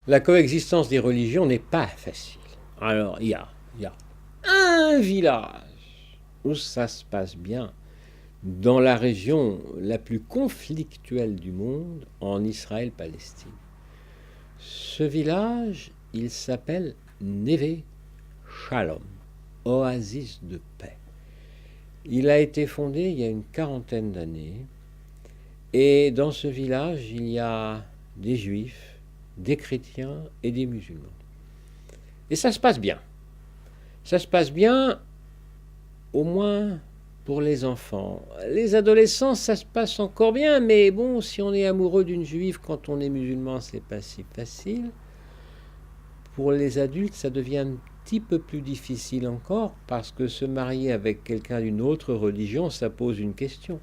La coexistence des religions n'est pas facile. Alors, il y a un village où ça se passe bien, dans la région la plus conflictuelle du monde, en Israël-Palestine. Ce village, il s'appelle Neve Shalom, oasis de paix. Il a été fondé il y a une quarantaine d'années, et dans ce village, il y a des juifs, des chrétiens et des musulmans. Et ça se passe bien. Ça se passe bien, au moins pour les enfants. Les adolescents, ça se passe encore bien, mais bon, si on est amoureux d'une juive quand on est musulman, c'est pas si facile. Pour les adultes, ça devient un petit peu plus difficile encore, parce que se marier avec quelqu'un d'une autre religion, ça pose une question.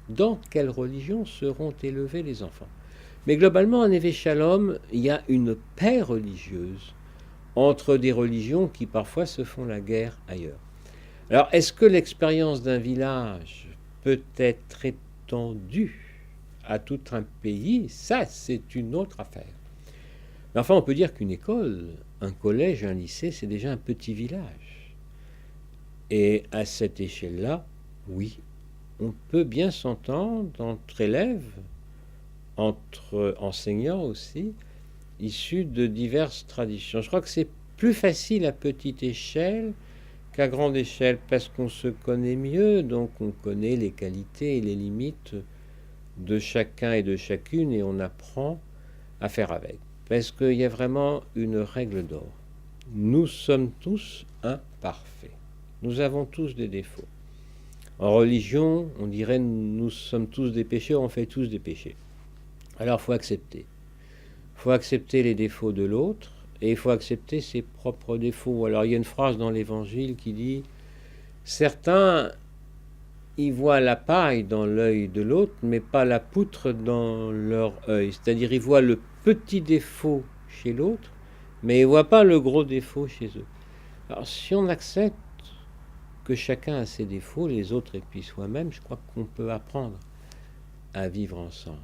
Dans quelle religion seront élevés les enfants? Mais globalement, en Neve Shalom, il y a une paix religieuse entre des religions qui parfois se font la guerre ailleurs. Alors, est-ce que l'expérience d'un village peut être étendue à tout un pays? Ça, c'est une autre affaire. Mais enfin, on peut dire qu'une école, un collège, un lycée, c'est déjà un petit village. Et à cette échelle-là, oui, on peut bien s'entendre entre élèves, entre enseignants aussi, issus de diverses traditions. Je crois que c'est plus facile à petite échelle qu'à grande échelle, parce qu'on se connaît mieux, donc on connaît les qualités et les limites de chacun et de chacune, et on apprend à faire avec. Parce qu'il y a vraiment une règle d'or. Nous sommes tous imparfaits. Nous avons tous des défauts. En religion, on dirait nous sommes tous des pécheurs, on fait tous des péchés. Alors il faut accepter. Il faut accepter les défauts de l'autre, et il faut accepter ses propres défauts. Alors il y a une phrase dans l'Évangile qui dit « Certains, ils voient la paille dans l'œil de l'autre, mais pas la poutre dans leur œil. » C'est-à-dire ils voient le petit défaut chez l'autre, mais ils ne voient pas le gros défaut chez eux. Alors si on accepte que chacun a ses défauts, les autres et puis soi-même, je crois qu'on peut apprendre à vivre ensemble.